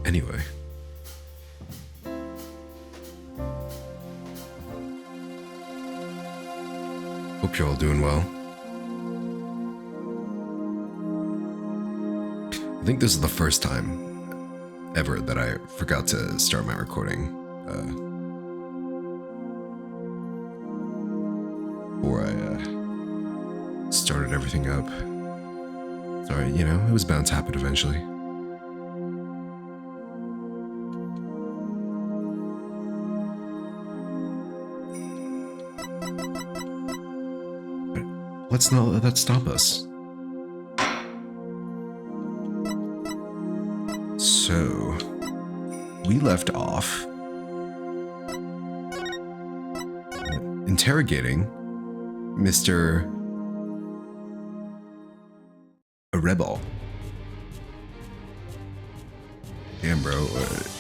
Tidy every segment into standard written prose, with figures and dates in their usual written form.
Anyway. Hope you're all doing well. I think this is the first time ever that I forgot to start my recording. Before I started everything up. Sorry, you know, it was bound to happen eventually. But let's not let that stop us. So, we left off interrogating Mr. A rebel. Damn, bro.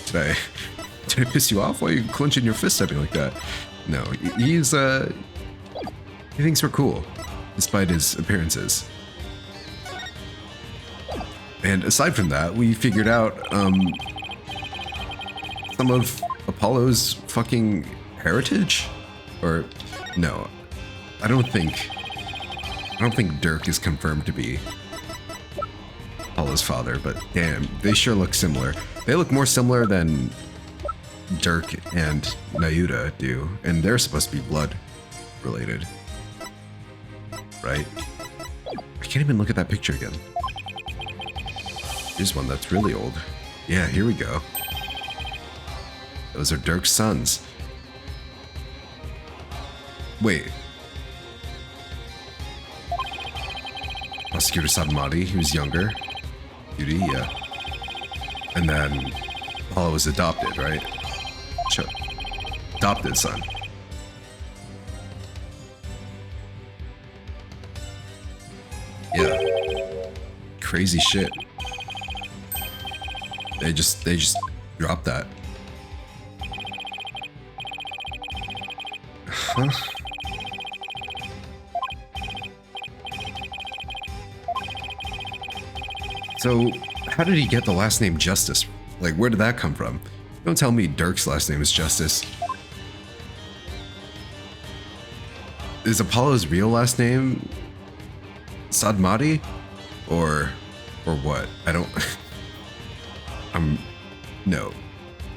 Did I piss you off? Why are you clenching your fist at me like that? No, he thinks we're cool, despite his appearances. And aside from that, we figured out some of Apollo's fucking heritage? Or no, I don't think Dirk is confirmed to be Apollo's father, but damn, they sure look similar. They look more similar than Dirk and Nayuta do, and they're supposed to be blood related, right? I can't even look at that picture again. Here's one that's really old. Yeah, here we go. Those are Dirk's sons. Wait. Prosecutor Sadamati, he was younger. Beauty, yeah. And then Apollo was adopted, right? Adopted son. Yeah. Crazy shit. They just dropped that. Huh? So, how did he get the last name Justice? Like, where did that come from? Don't tell me Dirk's last name is Justice. Is Apollo's real last name Sadmati? Or what? I don't... No.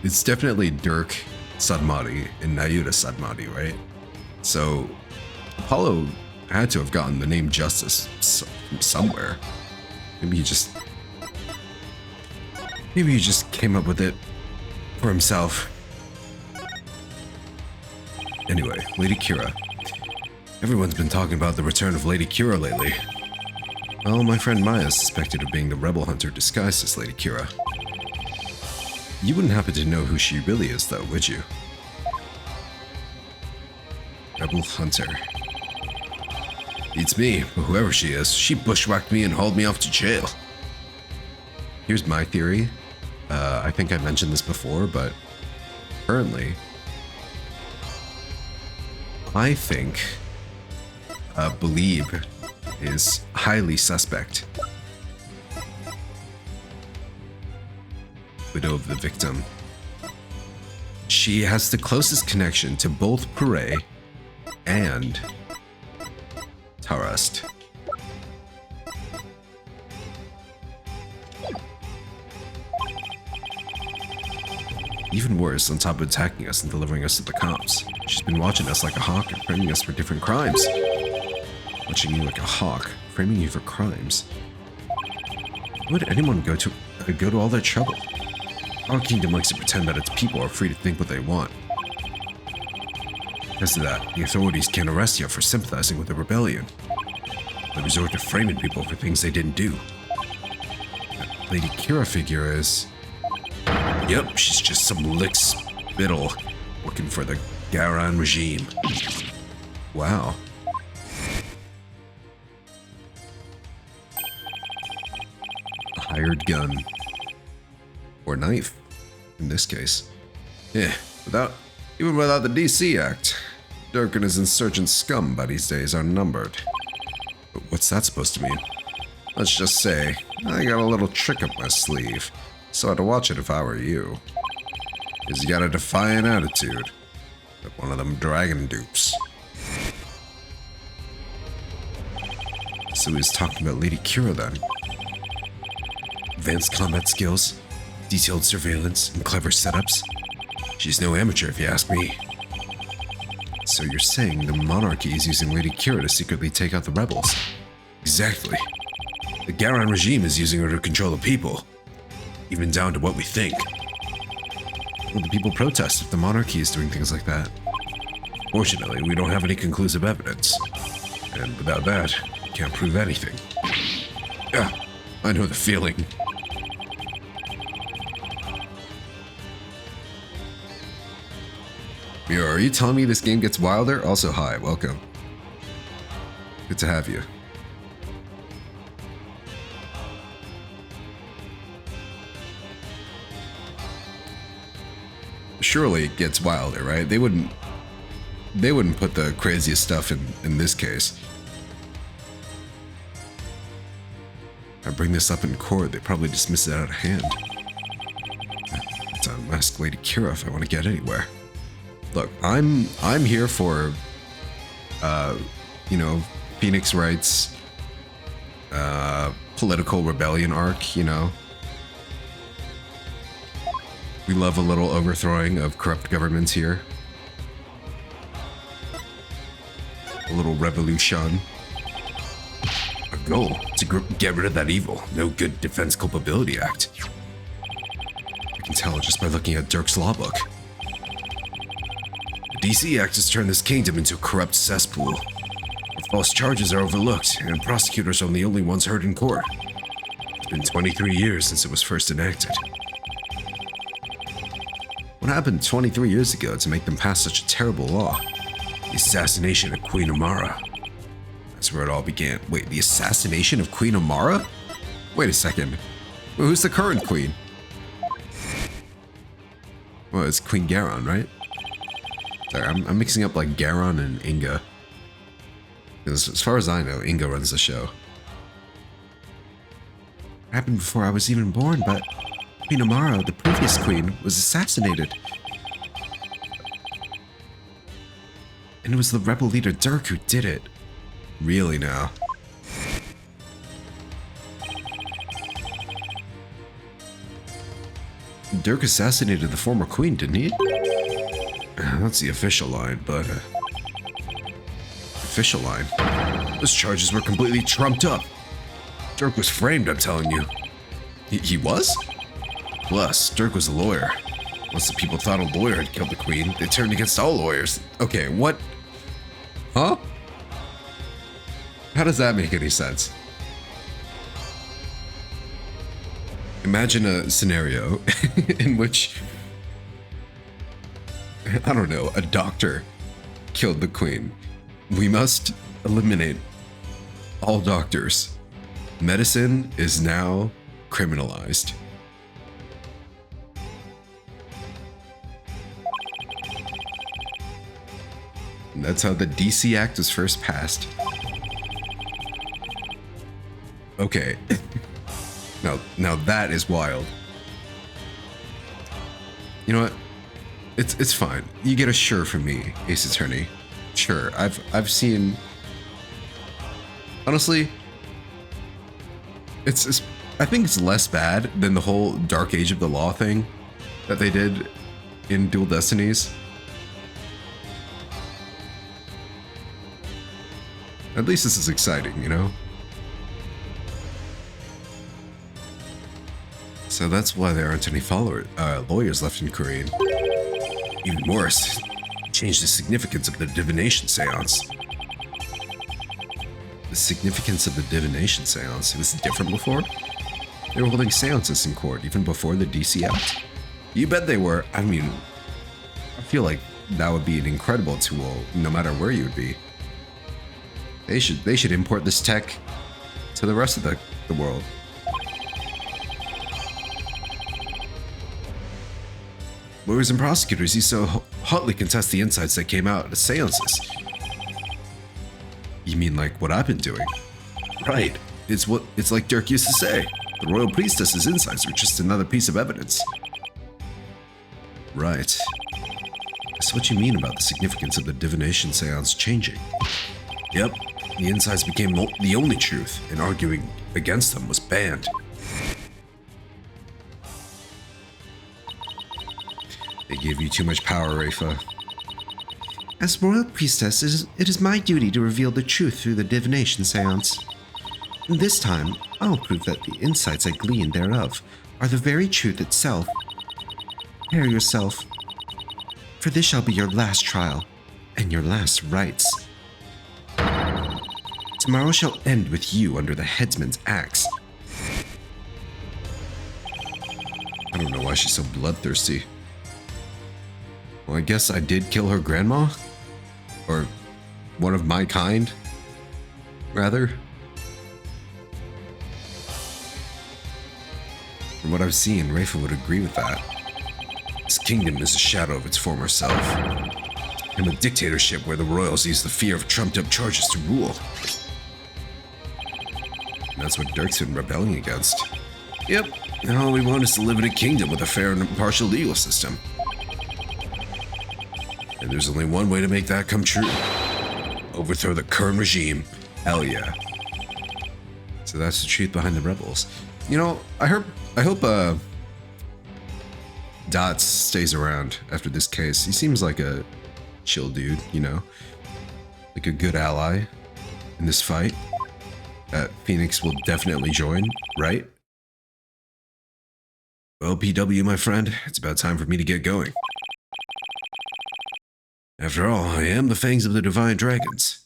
It's definitely Dirk Sadmati and Nayuta Sadmati, right? So, Apollo had to have gotten the name Justice from somewhere. Maybe he just came up with it for himself. Anyway, Lady Kira. Everyone's been talking about the return of Lady Kira lately. Well, my friend Maya is suspected of being the rebel hunter disguised as Lady Kira. You wouldn't happen to know who she really is, though, would you? Rebel hunter. It's me, but whoever she is, she bushwhacked me and hauled me off to jail. Here's my theory. I think I mentioned this before, but currently, I think Believe is highly suspect. Widow of the victim. She has the closest connection to both Puree and Tarust. Even worse, on top of attacking us and delivering us to the cops, she's been watching us like a hawk and framing us for different crimes. Watching you like a hawk, framing you for crimes. Why would anyone go to all that trouble? Our kingdom likes to pretend that its people are free to think what they want. Because of that, the authorities can't arrest you for sympathizing with the rebellion. They resort to framing people for things they didn't do. That Lady Kira figure is... Yep, she's just some lick spittle working for the Garan regime. Wow. A hired gun. Or knife, in this case. Yeah, even without the DC Act, Dirk and his insurgent scum buddies' days are numbered. But what's that supposed to mean? Let's just say, I got a little trick up my sleeve. So I'd watch it if I were you. Because you got a defiant attitude. Like one of them dragon dupes. So he was talking about Lady Kira then. Advanced combat skills, detailed surveillance, and clever setups. She's no amateur if you ask me. So you're saying the monarchy is using Lady Kira to secretly take out the rebels? Exactly. The Garon regime is using her to control the people. Even down to what we think. Well, the people protest if the monarchy is doing things like that. Fortunately, we don't have any conclusive evidence. And without that, we can't prove anything. Yeah, I know the feeling. Yo, are you telling me this game gets wilder? Also, hi, welcome. Good to have you. Surely it gets wilder, right? They wouldn't put the craziest stuff in this case. If I bring this up in court, they probably dismiss it out of hand. It's unmasked Lady Kira if I want to get anywhere. Look, I'm here for, you know, Phoenix Wright's political rebellion arc, you know. We love a little overthrowing of corrupt governments here. A little revolution. A goal to get rid of that evil. No good Defense Culpability Act. I can tell just by looking at Dirk's law book. The DC Act has turned this kingdom into a corrupt cesspool, where false charges are overlooked and prosecutors are the only ones heard in court. It's been 23 years since it was first enacted. What happened 23 years ago to make them pass such a terrible law? The assassination of Queen Amara. That's where it all began. Wait, the assassination of Queen Amara? Wait a second. Well, who's the current queen? Well, it's Queen Garon, right? Sorry, I'm mixing up like Garon and Inga. Because as far as I know, Inga runs the show. It happened before I was even born, but Queen Amara, the previous queen, was assassinated. And it was the rebel leader Dirk who did it. Really now? Dirk assassinated the former queen, didn't he? That's the official line, but... official line? Those charges were completely trumped up. Dirk was framed, I'm telling you. He was? Plus, Dirk was a lawyer. Once the people thought a lawyer had killed the queen, they turned against all lawyers. Okay, what? Huh? How does that make any sense? Imagine a scenario in which, I don't know, a doctor killed the queen. We must eliminate all doctors. Medicine is now criminalized. And that's how the DC Act was first passed. Okay. Now that is wild. You know what? It's fine. You get a sure from me, Ace Attorney. Sure. I've seen. Honestly, it's I think it's less bad than the whole Dark Age of the Law thing that they did in Dual Destinies. At least this is exciting, you know? So that's why there aren't any lawyers left in Korean. Even worse, change the significance of the divination seance. The significance of the divination seance? It was different before? They were holding seances in court even before the DC Act. You bet they were. I mean, I feel like that would be an incredible tool no matter where you would be. They should import this tech to the rest of the world. Lawyers and prosecutors used to hotly contest the insights that came out at seances. You mean like what I've been doing? Right. It's like Dirk used to say. The royal priestess's insights are just another piece of evidence. Right. That's what you mean about the significance of the divination seance changing. Yep, the insights became the only truth, and arguing against them was banned. They gave you too much power, Rafa. As royal priestess, it is my duty to reveal the truth through the divination seance. This time, I'll prove that the insights I gleaned thereof are the very truth itself. Prepare yourself, for this shall be your last trial, and your last rites. Tomorrow shall end with you under the headsman's axe. I don't know why she's so bloodthirsty. Well, I guess I did kill her grandma? Or one of my kind, rather. From what I've seen, Rafa would agree with that. This kingdom is a shadow of its former self. I'm a dictatorship where the royals use the fear of trumped-up charges to rule. And that's what Dirk's been rebelling against. Yep, and all we want is to live in a kingdom with a fair and impartial legal system. And there's only one way to make that come true. Overthrow the current regime. Hell yeah. So that's the truth behind the rebels. You know, I hope Dots stays around after this case. He seems like a chill dude, you know? Like a good ally in this fight that Phoenix will definitely join, right? Well, PW, my friend, it's about time for me to get going. After all, I am the fangs of the divine dragons.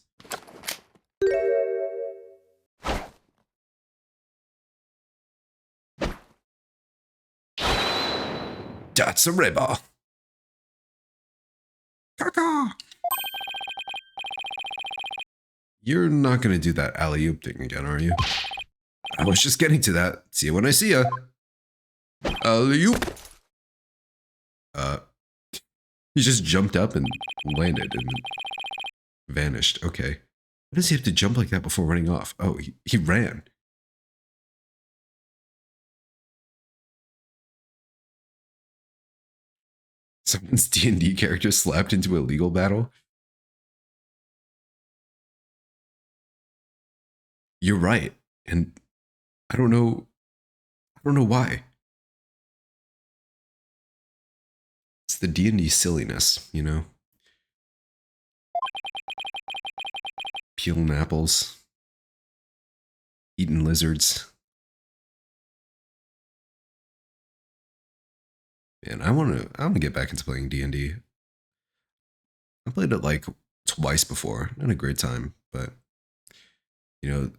That's a rebel. Caca. You're not gonna do that alley-oop thing again, are you? I was just getting to that. See you when I see ya. Alley-oop. He just jumped up and landed and vanished. Okay. Why does he have to jump like that before running off? Oh, he ran. Someone's D&D character slapped into a legal battle? You're right. And I don't know why. It's the D&D silliness, you know? Peeling apples. Eating lizards. Man, I want to get back into playing D&D. I played it like twice before. Not a great time, but you know,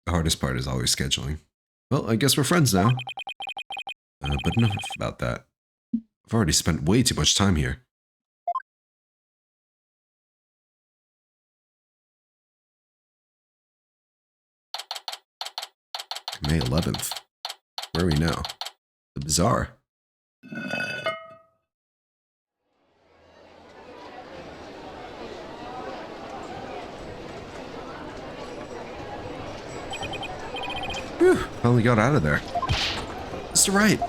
the hardest part is always scheduling. Well, I guess we're friends now. But enough about that. I've already spent way too much time here. May 11th. Where are we now? The bazaar. Whew, finally got out of there. Mr. Wright,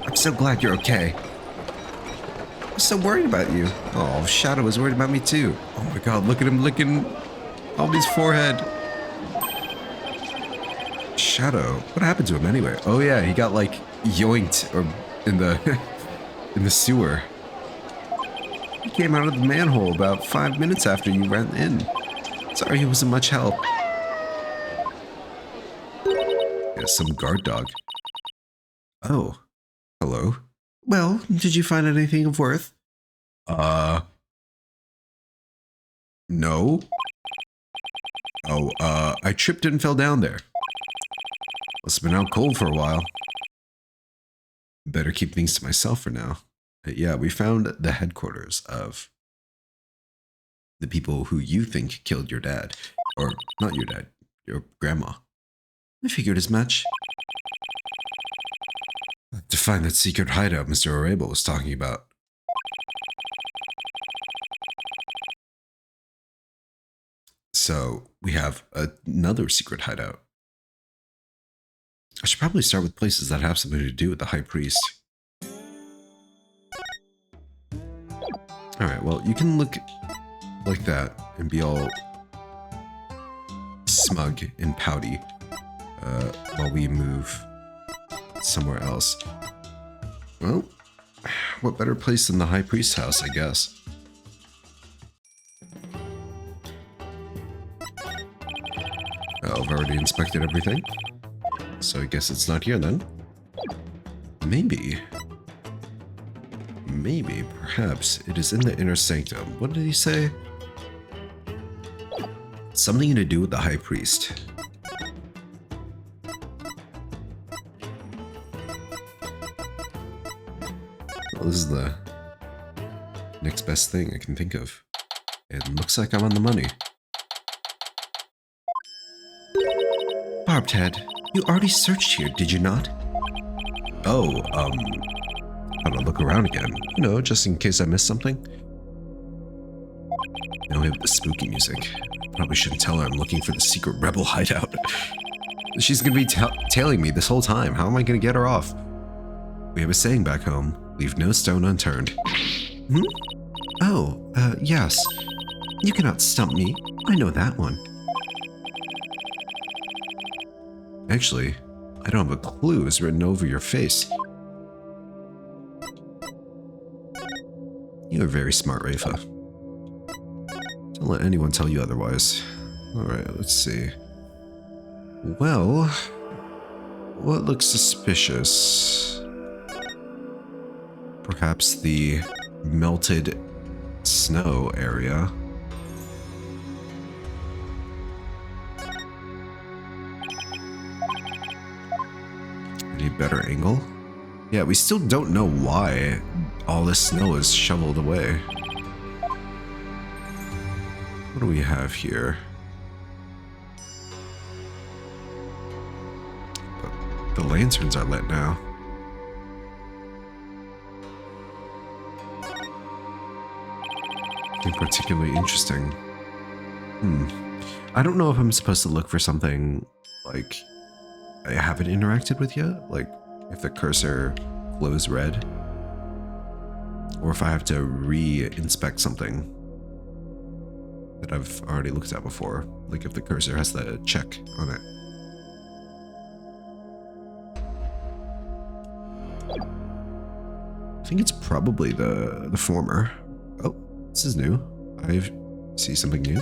I'm so glad you're okay. I was so worried about you. Oh, Shadow was worried about me too. Oh my god, look at him licking Albie's forehead. Shadow, what happened to him anyway? Oh yeah, he got like yoinked or in the in the sewer. He came out of the manhole about 5 minutes after you ran in. Sorry he wasn't much help. Yeah, some guard dog. Oh, hello. Well, did you find anything of worth? No. Oh, I tripped and fell down there. Must have been out cold for a while. Better keep things to myself for now. But yeah, we found the headquarters of the people who you think killed your dad. Or, not your dad, your grandma. I figured as much. To find that secret hideout Mr. Arable was talking about. So, we have another secret hideout. I should probably start with places that have something to do with the High Priest. Alright, well, you can look like that and be all smug and pouty while we move somewhere else. Well, what better place than the High Priest's house, I guess. Oh, I've already inspected everything, so I guess it's not here then. Maybe, perhaps, it is in the inner sanctum. What did he say? Something to do with the High Priest. Well, this is the next best thing I can think of. It looks like I'm on the money. Barbed Head, you already searched here, did you not? Oh, I'll look around again. You know, just in case I missed something. Now we have the spooky music. Probably shouldn't tell her I'm looking for the secret rebel hideout. She's gonna be tailing me this whole time. How am I gonna get her off? We have a saying back home, leave no stone unturned. Hmm? Oh, yes. You cannot stump me. I know that one. Actually, I don't have a clue it's written over your face. You're very smart, Rafa. Don't let anyone tell you otherwise. Alright, let's see. Well, what looks suspicious? Perhaps the melted snow area. Any better angle? Yeah, we still don't know why all this snow is shoveled away. What do we have here? But the lanterns are lit now. Nothing particularly interesting. I don't know if I'm supposed to look for something like I haven't interacted with yet, like if the cursor glows red, or if I have to re-inspect something that I've already looked at before, like if the cursor has the check on it. I think it's probably the former. Oh, this is new. I see something new.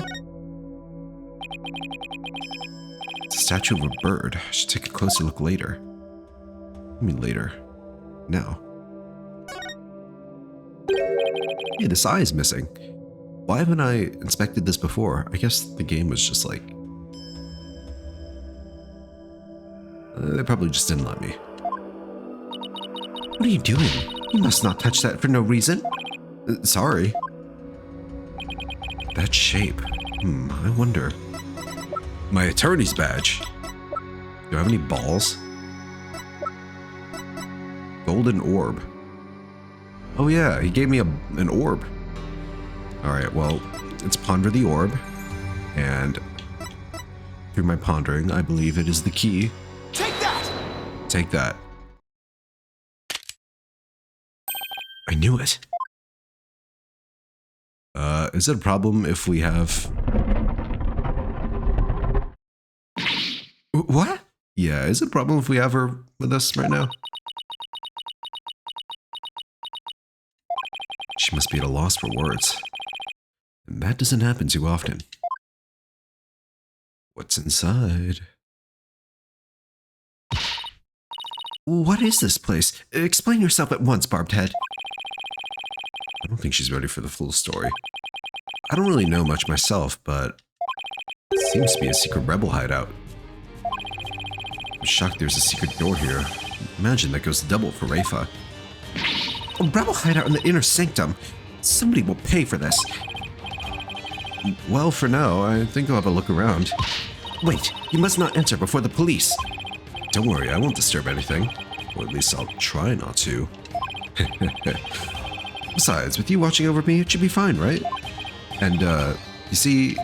It's a statue of a bird. I should take a closer look later. I mean later. Now. Hey, this eye is missing. Why haven't I inspected this before? I guess the game was just like... they probably just didn't let me. What are you doing? You must not touch that for no reason. Sorry. That shape. I wonder. My attorney's badge. Do I have any balls? Golden orb. Oh yeah, he gave me an orb. Alright, well, let's ponder the orb. And through my pondering, I believe it is the key. Take that! Take that. I knew it. Is it a problem if we have... What? Yeah, is it a problem if we have her with us right now? She must be at a loss for words. And that doesn't happen too often. What's inside? What is this place? Explain yourself at once, Barbed Head. I don't think she's ready for the full story. I don't really know much myself, but it seems to be a secret rebel hideout. I'm shocked there's a secret door here. Imagine that goes double for Rafa. A rebel hideout in the inner sanctum. Somebody will pay for this. Well, for now, I think I'll have a look around. Wait, you must not enter before the police. Don't worry, I won't disturb anything. Or at least I'll try not to. Besides, with you watching over me, it should be fine, right? And, you see...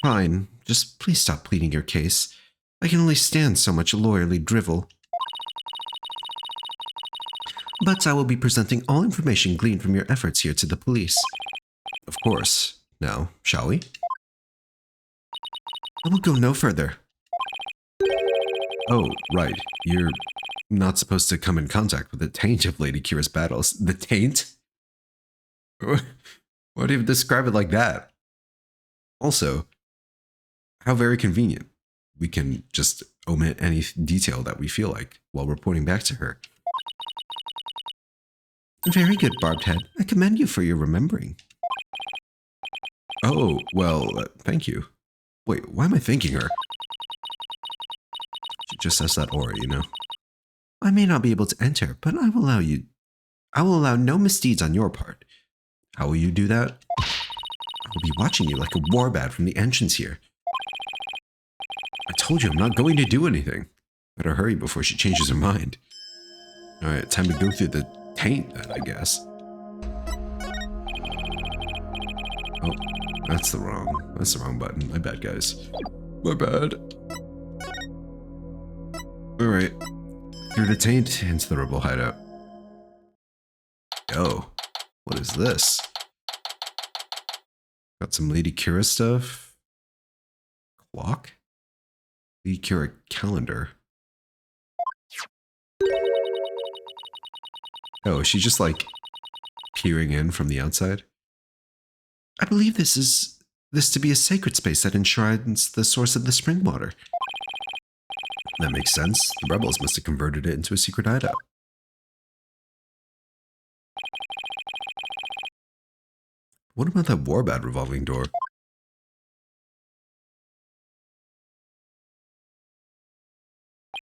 Fine. fine. Just please stop pleading your case. I can only stand so much lawyerly drivel. But I will be presenting all information gleaned from your efforts here to the police. Of course. Now, shall we? I will go no further. Oh, right. You're not supposed to come in contact with the taint of Lady Kira's battles. The taint? Why do you describe it like that? Also, how very convenient. We can just omit any detail that we feel like while reporting back to her. Very good, Barbed Head. I commend you for your remembering. Oh, well, thank you. Wait, why am I thanking her? She just has that aura, you know. I may not be able to enter, but I will allow you. I will allow no misdeeds on your part. How will you do that? I will be watching you like a warbat from the entrance here. I told you I'm not going to do anything. Better hurry before she changes her mind. Alright, time to go through the taint then, I guess. Oh, that's the wrong button. My bad, guys. My bad. Alright. Through the taint into the rebel hideout. Yo, what is this? Got some Lady Kira stuff. Clock? Lady Kira calendar. Oh, is she just like peering in from the outside? I believe this to be a sacred space that enshrines the source of the spring water. That makes sense. The rebels must have converted it into a secret hideout. What about that warbat revolving door? I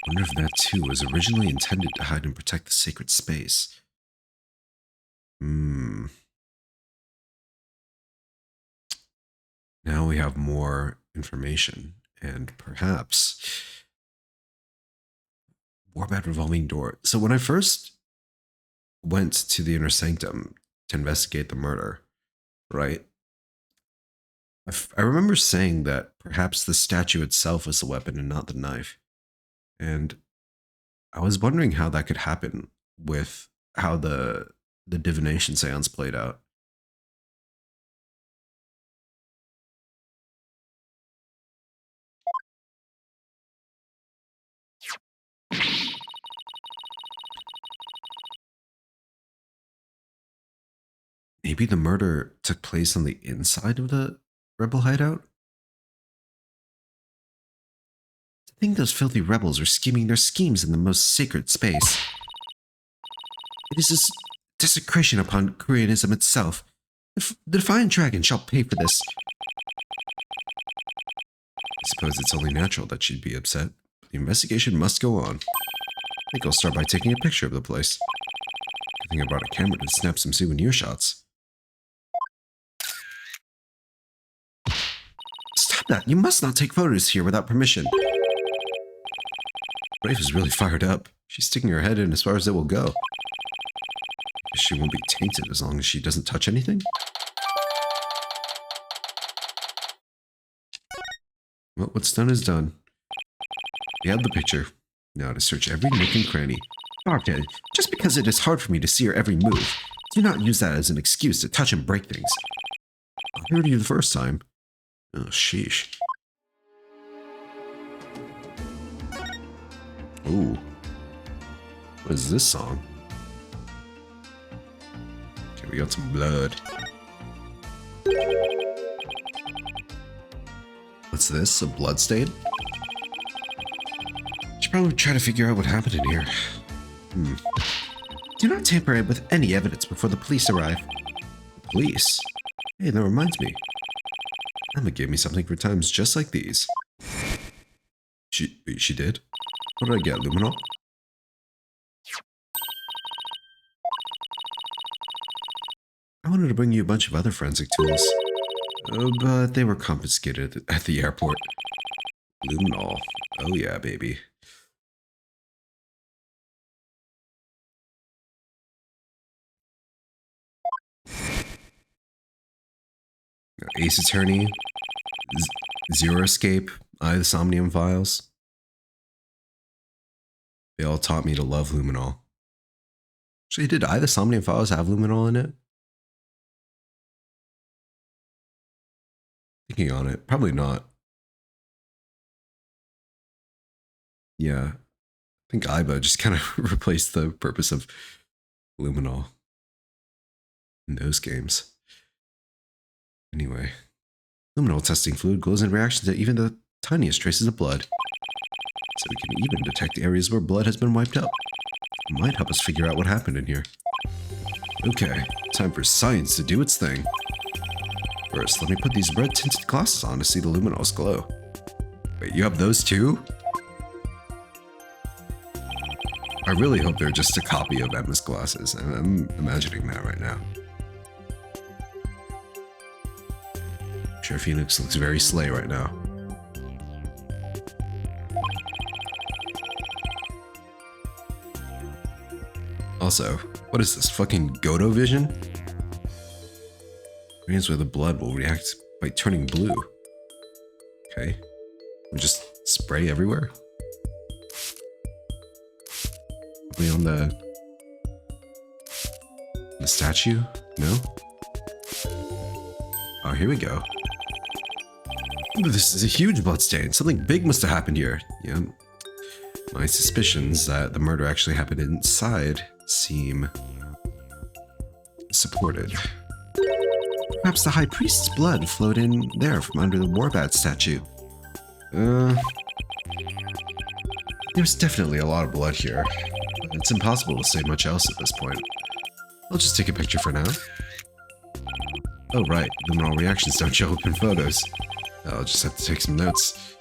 wonder if that too was originally intended to hide and protect the sacred space. Now we have more information, and perhaps warbat revolving door. So when I first went to the inner sanctum to investigate the murder, right? I remember saying that perhaps the statue itself was the weapon and not the knife. And I was wondering how that could happen with how the divination seance played out. Maybe the murder took place on the inside of the rebel hideout? To think those filthy rebels are scheming their schemes in the most sacred space. It is this desecration upon Koreanism itself. The Defiant Dragon shall pay for this. I suppose it's only natural that she'd be upset, but the investigation must go on. I think I'll start by taking a picture of the place. I think I brought a camera to snap some souvenir shots. Stop that! You must not take photos here without permission. Brave is really fired up. She's sticking her head in as far as it will go. She won't be tainted as long as she doesn't touch anything? Well, what's done is done. We have the picture. Now to search every nook and cranny. Barbed, just because it is hard for me to see her every move, do not use that as an excuse to touch and break things. I heard you the first time. Oh, sheesh. Ooh. What is this song? Okay, we got some blood. What's this? A blood stain? Should probably try to figure out what happened in here. Do not tamper it with any evidence before the police arrive. The police? Hey, that reminds me. Emma gave me something for times just like these. She did? What did I get, luminol? I wanted to bring you a bunch of other forensic tools, but they were confiscated at the airport. Luminol. Oh yeah, baby. Ace Attorney. Zero Escape, Eye of the Somnium Files. They all taught me to love luminol. Actually, did Eye of the Somnium Files have luminol in it? Thinking on it, probably not. Yeah, I think Iba just kind of replaced the purpose of luminol in those games. Anyway, luminol testing fluid glows in reaction to even the tiniest traces of blood. So we can even detect areas where blood has been wiped out. It might help us figure out what happened in here. Okay, time for science to do its thing. First, let me put these red tinted glasses on to see the luminols glow. Wait, you have those too? I really hope they're just a copy of Emma's glasses. I'm imagining that right now. I'm sure Phoenix looks very slay right now. Also, what is this, fucking Godo vision? Areas where the blood will react by turning blue. Okay. We just spray everywhere? Probably on the statue? No? Oh, here we go. This is a huge bloodstain. Something big must have happened here. Yeah. My suspicions that the murder actually happened inside seem supported. Perhaps the High Priest's blood flowed in there from under the Warbat statue. There's definitely a lot of blood here. It's impossible to say much else at this point. I'll just take a picture for now. Oh right, luminol reactions don't show up in photos. I'll just have to take some notes.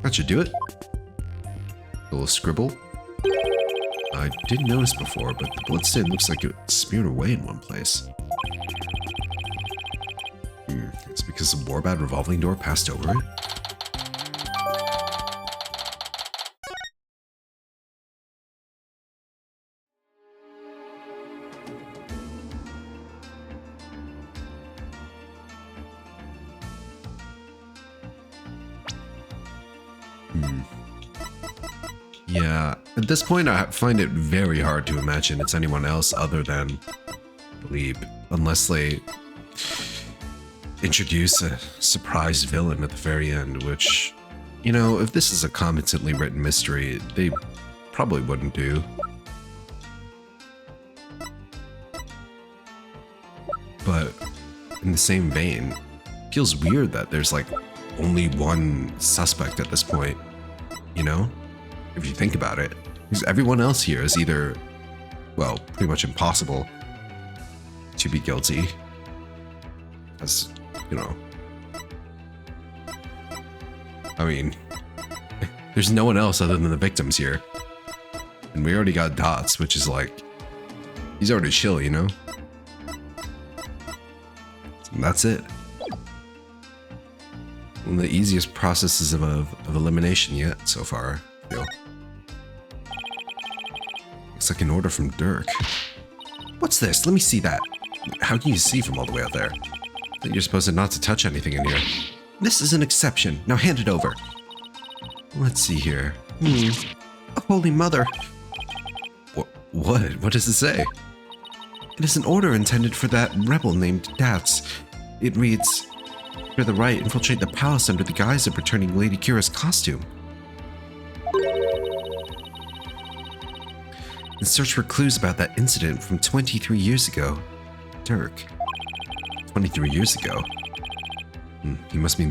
That should do it. A little scribble. I didn't notice before, but the bloodstain looks like it smeared away in one place. It's because the Warbat revolving door passed over it? Yeah, at this point I find it very hard to imagine it's anyone else other than Leap, unless they introduce a surprise villain at the very end, which, you know, if this is a competently written mystery, they probably wouldn't do. But in the same vein, it feels weird that there's like only one suspect at this point, you know? If you think about it, because everyone else here is either, well, pretty much impossible to be guilty, as, you know, I mean, there's no one else other than the victims here, and we already got Dots, which is like, he's already chill, you know? And that's it. One of the easiest processes of elimination yet so far, I feel. Looks like an order from Dirk. What's this? Let me see that. How can you see from all the way out there? I think you're supposed to not to touch anything in here. This is an exception. Now hand it over. Let's see here. Holy Mother. What? What does it say? It is an order intended for that rebel named Dats. It reads, "For the Wright, infiltrate the palace under the guise of returning Lady Kira's costume. And search for clues about that incident from 23 years ago. Dirk. 23 years ago? He must mean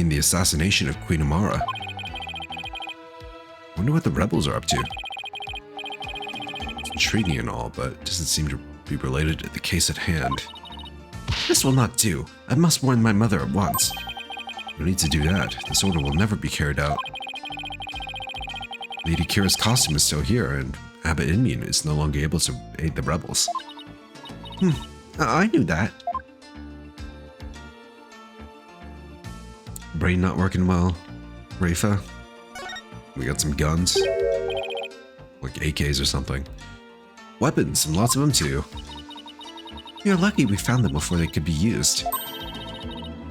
the assassination of Queen Amara. Wonder what the rebels are up to. It's intriguing and all, but doesn't seem to be related to the case at hand. This will not do. I must warn my mother at once. No need to do that. This order will never be carried out. Lady Kira's costume is still here, and Abbot Indian is no longer able to aid the rebels. I knew that. Brain not working well. Rafa. We got some guns. Like AKs or something. Weapons, and lots of them too. We are lucky we found them before they could be used.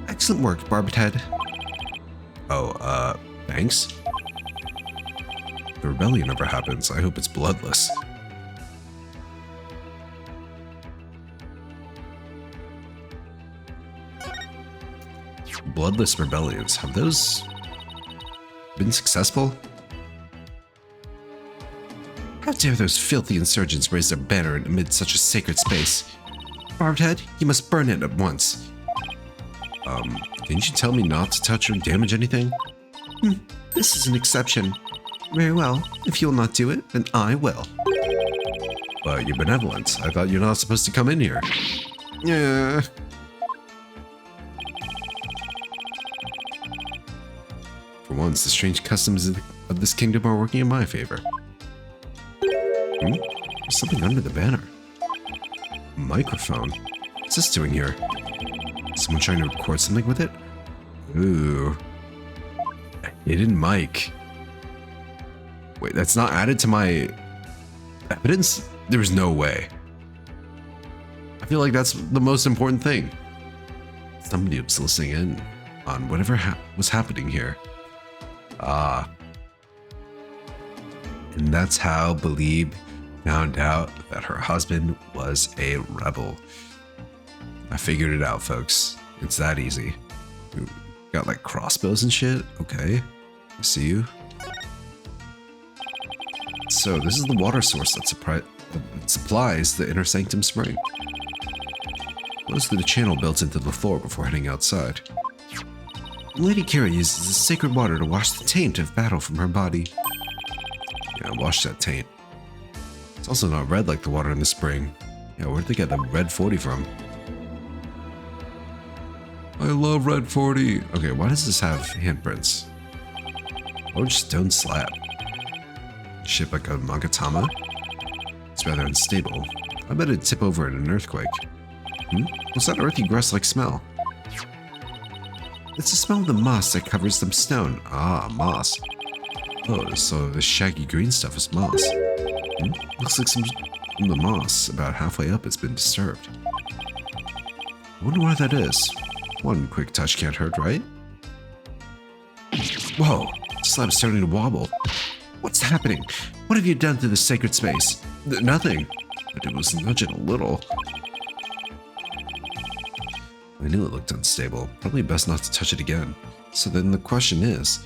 Excellent work, Barbithead. Oh, thanks? The rebellion ever happens, I hope it's bloodless. Bloodless rebellions, have those been successful? How dare those filthy insurgents raise their banner amid such a sacred space? Barbithead, you must burn it at once. Didn't you tell me not to touch or damage anything? This is an exception. Very well, if you'll not do it, then I will. But you're benevolent. I thought you're not supposed to come in here. Yeah. For once, the strange customs of this kingdom are working in my favor. There's something under the banner. A microphone. What's this doing here? Someone trying to record something with it? Ooh. A hidden mic. Wait, that's not added to my evidence? There's no way. I feel like that's the most important thing. Somebody was listening in on whatever was happening here. And that's how Believe found out that her husband was a rebel. I figured it out, folks. It's that easy. Ooh, got like crossbows and shit? Okay. I see you. So this is the water source that supplies the inner sanctum spring. Most of the channel built into the floor before heading outside. Lady Kira uses the sacred water to wash the taint of battle from her body. Yeah, wash that taint. It's also not red like the water in the spring. Yeah, where'd they get the red 40 from? I love red 40. Okay, why does this have handprints? Large stone slab. Shaped like a Magatama? It's rather unstable. I bet it'd tip over in an earthquake. What's that earthy grass-like smell? It's the smell of the moss that covers the stone. Ah, moss. Oh, so the shaggy green stuff is moss. Looks like some of the moss about halfway up has been disturbed. I wonder why that is. One quick touch can't hurt, right? Whoa, the slab's starting to wobble. What's happening? What have you done to this sacred space? Nothing. But it was nudging a little. I knew it looked unstable. Probably best not to touch it again. So then the question is,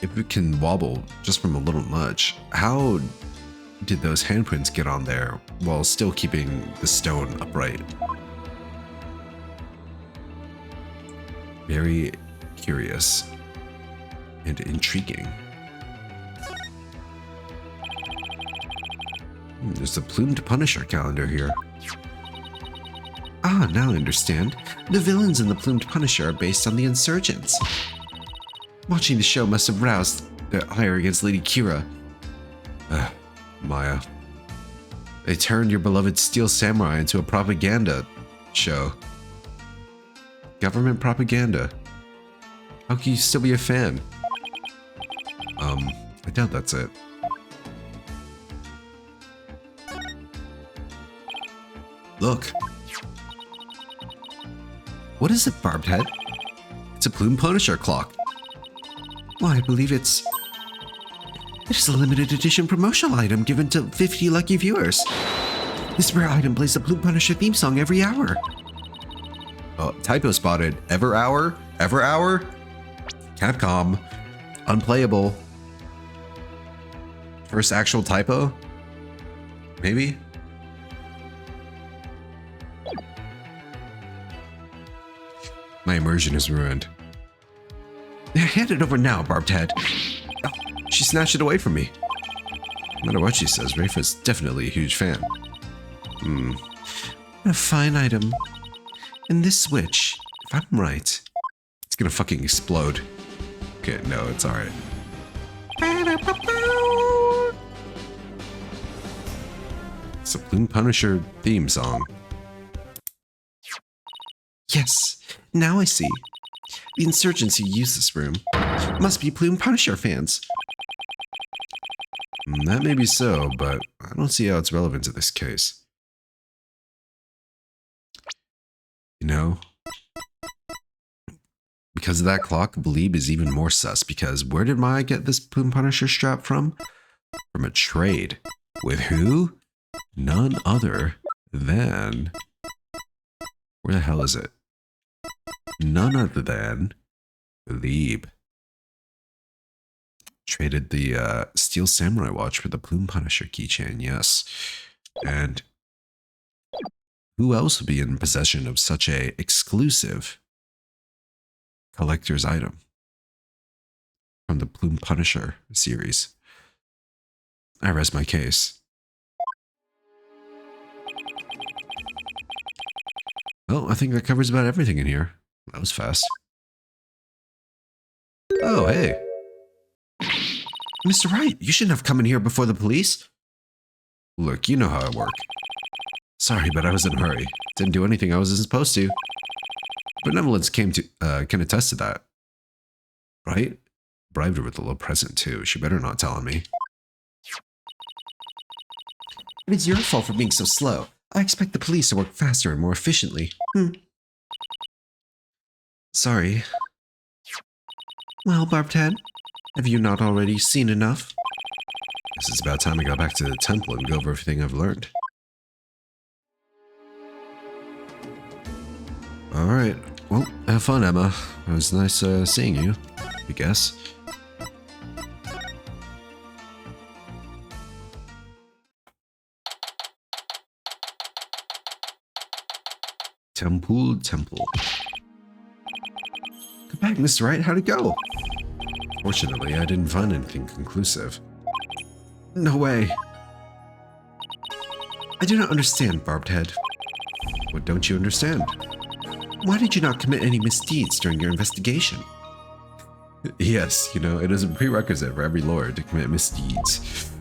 if it can wobble just from a little nudge, how did those handprints get on there while still keeping the stone upright? Very curious and intriguing. There's the Plumed Punisher calendar here. Ah, now I understand. The villains in the Plumed Punisher are based on the insurgents. Watching the show must have roused their ire against Lady Kira. Maya. They turned your beloved Steel Samurai into a propaganda show. Government propaganda. How can you still be a fan? I doubt that's it. Look. What is it, Barbithead? It's a Plume Punisher clock. Why, I believe it is a limited edition promotional item given to 50 lucky viewers. This rare item plays the Plume Punisher theme song every hour. Oh, typo spotted. Ever hour? Ever hour? Capcom. Unplayable. First actual typo? Maybe? My immersion is ruined. Hand it over now, Barbithead. Oh, she snatched it away from me. No matter what she says, Rafa's definitely a huge fan. What a fine item. And this switch, if I'm right, it's gonna fucking explode. Okay, no, it's alright. It's a Plume Punisher theme song. Yes, now I see. The insurgents who use this room must be Plume Punisher fans. That may be so, but I don't see how it's relevant to this case. You know? Because of that clock, Believe is even more sus, because where did Maya get this Plume Punisher strap from? From a trade. With who? None other than... Where the hell is it? None other than... Believe. Traded the Steel Samurai watch for the Plume Punisher keychain, yes. And who else would be in possession of such a exclusive collector's item from the Plume Punisher series? I rest my case. Well, I think that covers about everything in here. That was fast. Oh, hey. Mr. Wright, you shouldn't have come in here before the police. Look, you know how I work. Sorry, but I was in a hurry. Didn't do anything I wasn't supposed to. Benevolence can attest to that. Right? Bribed her with a little present, too. She better not tell on me. It is your fault for being so slow. I expect the police to work faster and more efficiently. Sorry. Well, Barbed-Head, have you not already seen enough? Guess it's about time I go back to the temple and go over everything I've learned. Alright. Well, have fun, Emma. It was nice seeing you, I guess. Temple. Come back, Mr. Wright. How'd it go? Fortunately, I didn't find anything conclusive. No way. I do not understand, Barbed-Head. What don't you understand? Why did you not commit any misdeeds during your investigation? Yes, you know, it is a prerequisite for every lawyer to commit misdeeds.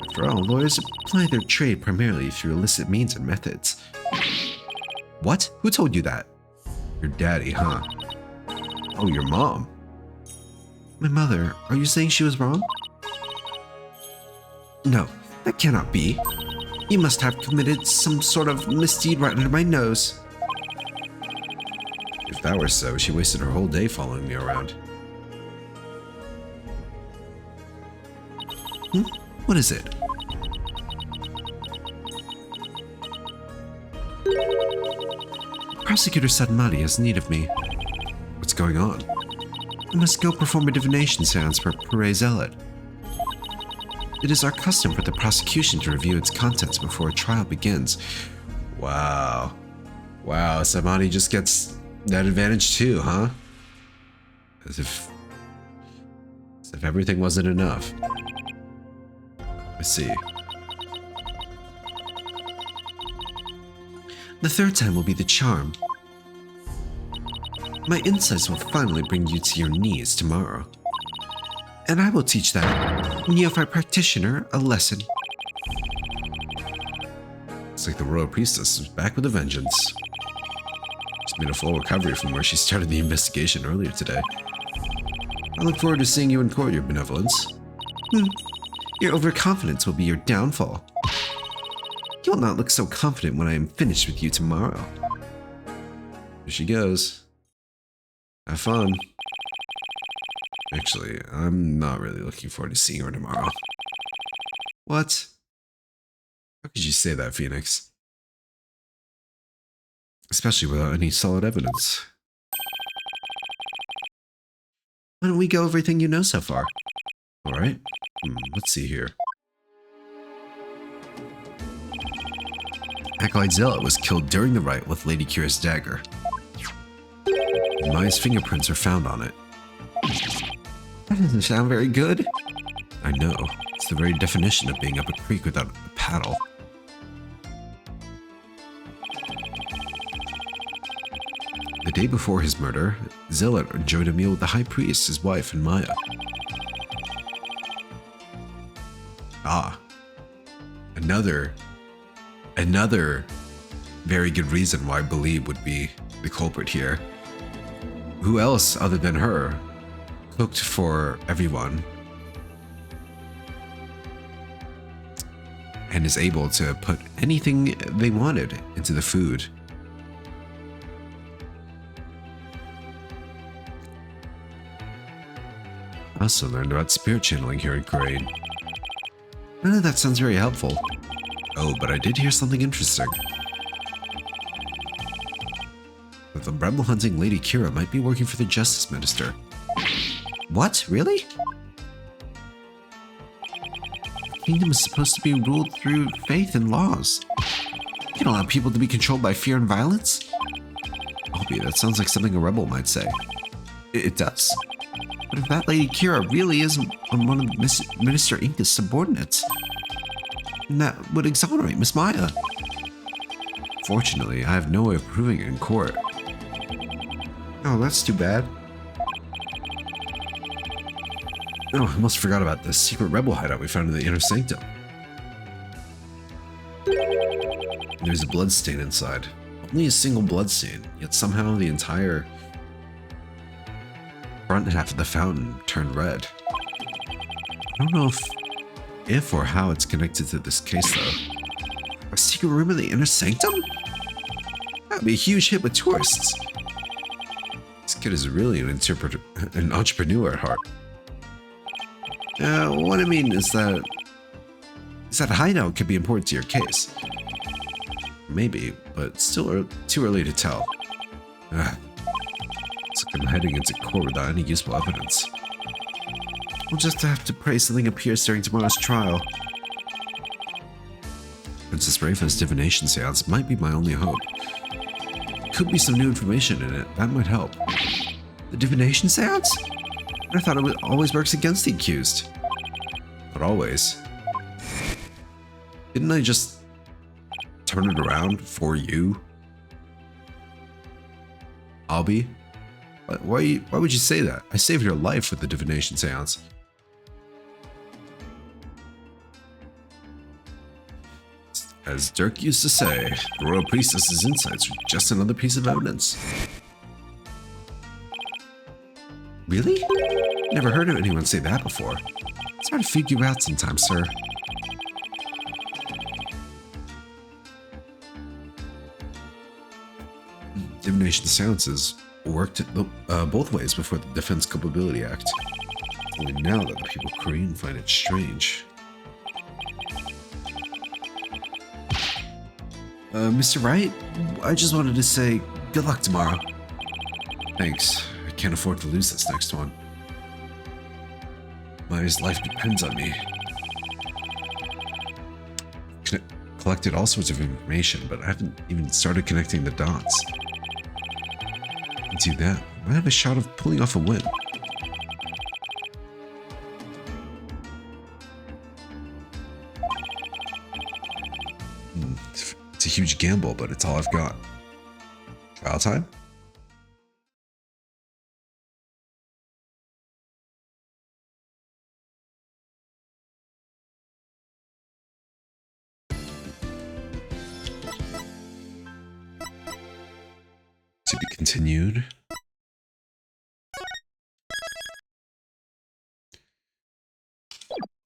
After all, lawyers apply their trade primarily through illicit means and methods. What? Who told you that? Your daddy, huh? Oh, your mom. My mother. Are you saying she was wrong? No, that cannot be. You must have committed some sort of misdeed right under my nose. If that were so, she wasted her whole day following me around. What is it? Prosecutor Sadmati has need of me. What's going on? I must go perform a divination seance for Pure Zealot. It is our custom for the prosecution to review its contents before a trial begins. Wow. Wow, Sadmati just gets that advantage too, huh? As if everything wasn't enough. Let's see. The third time will be the charm. My insights will finally bring you to your knees tomorrow. And I will teach that neophyte practitioner a lesson. It's like the royal priestess is back with a vengeance. She's made a full recovery from where she started the investigation earlier today. I look forward to seeing you in court, your benevolence. Your overconfidence will be your downfall. You will not look so confident when I am finished with you tomorrow. Here she goes. Have fun. Actually, I'm not really looking forward to seeing her tomorrow. What? How could you say that, Phoenix? Especially without any solid evidence. Why don't we go over everything you know so far? Alright. Let's see here. Acolyte Zealot was killed during the rite with Lady Kira's dagger. And Maya's fingerprints are found on it. That doesn't sound very good. I know. It's the very definition of being up a creek without a paddle. The day before his murder, Zealot enjoyed a meal with the High Priest, his wife, and Maya. Ah. Another very good reason why Believe would be the culprit here. Who else other than her cooked for everyone and is able to put anything they wanted into the food I also learned about spirit channeling here at grade. None of that sounds very helpful. Oh, but I did hear something interesting. That the rebel hunting Lady Kira might be working for the Justice Minister. What? Really? The kingdom is supposed to be ruled through faith and laws. You can allow people to be controlled by fear and violence? Albeit, that sounds like something a rebel might say. It does. But if that Lady Kira really is one of Minister Inka's subordinates, then that would exonerate Miss Maya. Fortunately, I have no way of proving it in court. Oh, that's too bad. Oh, I almost forgot about the secret rebel hideout we found in the Inner Sanctum. There's a blood stain inside. Only a single blood stain, yet somehow the entire front half of the fountain turned red. I don't know if or how it's connected to this case, though. A secret room in the Inner Sanctum? That'd be a huge hit with tourists. This kid is really an entrepreneur at heart. What I mean is that hideout could be important to your case. Maybe, but still too early to tell. It's like I'm heading into court without any useful evidence. We'll just have to pray something appears during tomorrow's trial. Princess Rayfa's divination seance might be my only hope. Could be some new information in it, that might help. The divination seance? I thought it always works against the accused. But always. Didn't I just turn it around for you? Albie? Why would you say that? I saved your life with the divination seance. As Dirk used to say, the royal priestess's insights are just another piece of evidence. Really? Never heard of anyone say that before. It's hard to figure you out sometimes, sir. Divination seances worked both ways before the Defense Culpability Act. Only now that the people of Korean find it strange. Mr. Wright, I just wanted to say good luck tomorrow. Thanks. I can't afford to lose this next one. Maya's life depends on me. Collected all sorts of information, but I haven't even started connecting the dots. Do that, I might have a shot of pulling off a win. It's a huge gamble, but it's all I've got. Trial time? To be continued.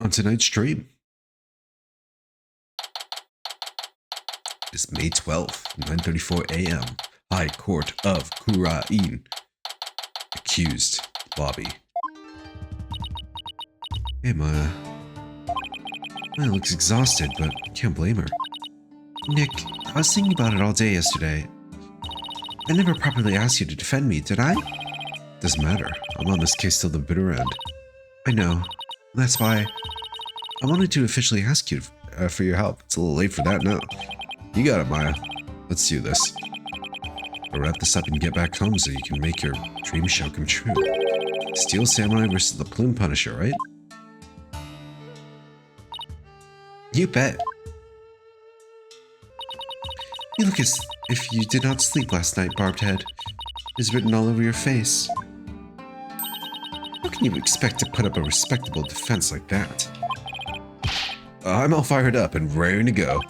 On tonight's stream. It's May 12th, 9:34 a.m. High Court of Kurain. Accused. Lobby. Hey, Maya. Maya looks exhausted, but can't blame her. Nick, I was thinking about it all day yesterday. I never properly asked you to defend me, did I? Doesn't matter. I'm on this case till the bitter end. I know. That's why I wanted to officially ask you for your help. It's a little late for that now. You got it, Maya. Let's do this. I'll wrap this up and get back home so you can make your dream show come true. Steel Samurai versus the Plume Punisher, right? You bet. You look as if you did not sleep last night, Barbed Head. It is written all over your face. How can you expect to put up a respectable defense like that? I'm all fired up and raring to go.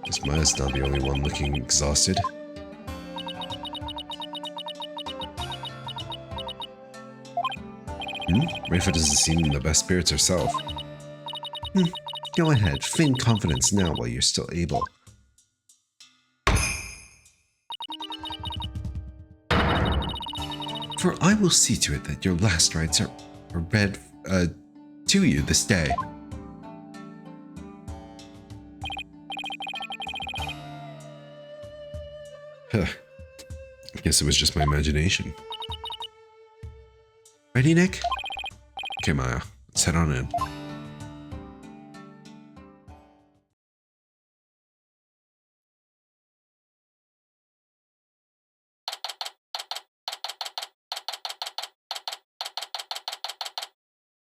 Guess Maya's not the only one looking exhausted. Rayfa doesn't seem in the best spirits herself. Go ahead, feign confidence now while you're still able. For I will see to it that your last rites are read to you this day. Huh. I guess it was just my imagination. Ready, Nick? Okay, Maya, let's head on in.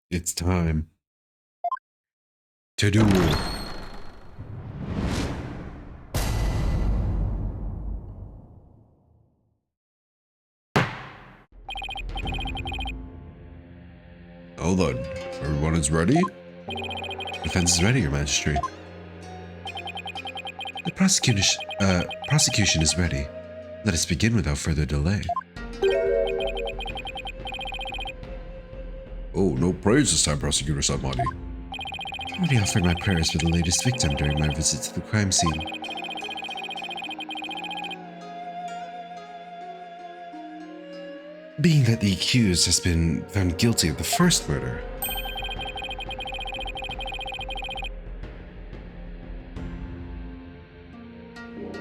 It's time to duel. Hold on. Everyone is ready? Defense is ready, Your Majesty. The prosecution is ready. Let us begin without further delay. Oh, no praise this time, Prosecutor Samadi. I already offered my prayers for the latest victim during my visit to the crime scene. Being that the accused has been found guilty of the first murder,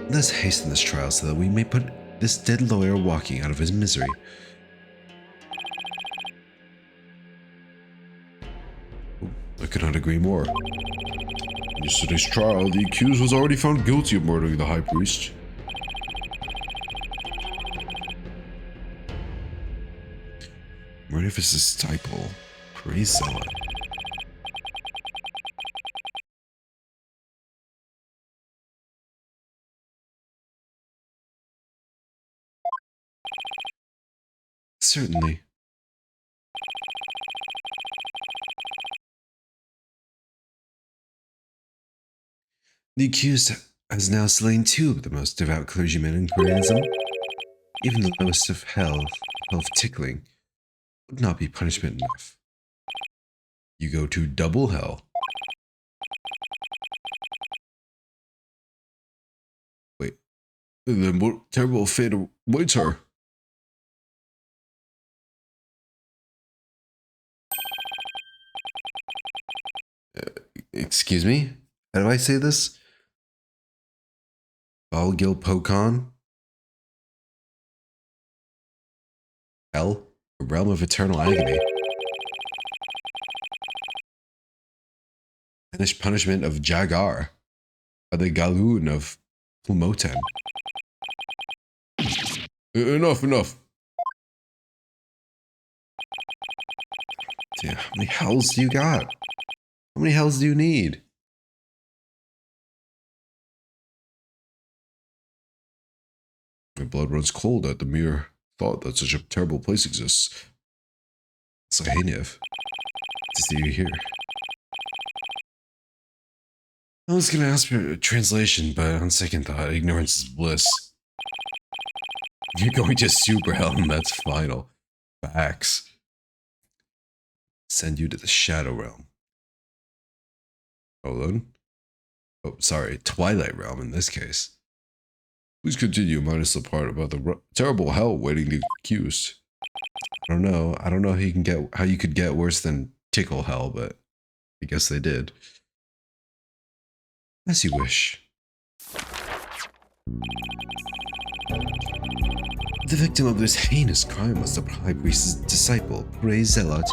let's hasten this trial so that we may put this dead lawyer walking out of his misery. I could not agree more. In yesterday's trial, the accused was already found guilty of murdering the High Priest. Murder of his disciple, praise Zealot. Certainly. The accused has now slain 2 of the most devout clergymen in Koreanism. Even the lowest of hell of tickling, would not be punishment enough. You go to double hell. Wait, then what terrible fate awaits her? Excuse me? How do I say this? Balgil Pokon? Hell? A realm of eternal agony. Finished punishment of Jagar. By the Galoon of Plumoten. Enough. Damn, how many hells do you got? How many hells do you need? My blood runs cold at the mere thought that such a terrible place exists. Sahenev, to see you here. I was gonna ask for a translation, but on second thought, ignorance is bliss. You're going to super hell, and that's final. Facts. Send you to the Shadow Realm. Hold on. Oh, sorry, Twilight Realm in this case. Please continue, minus the part about the terrible hell waiting the accused. I don't know how you could get worse than tickle hell, but I guess they did. As you wish. The victim of this heinous crime was the High Priest's disciple, praise Zealot.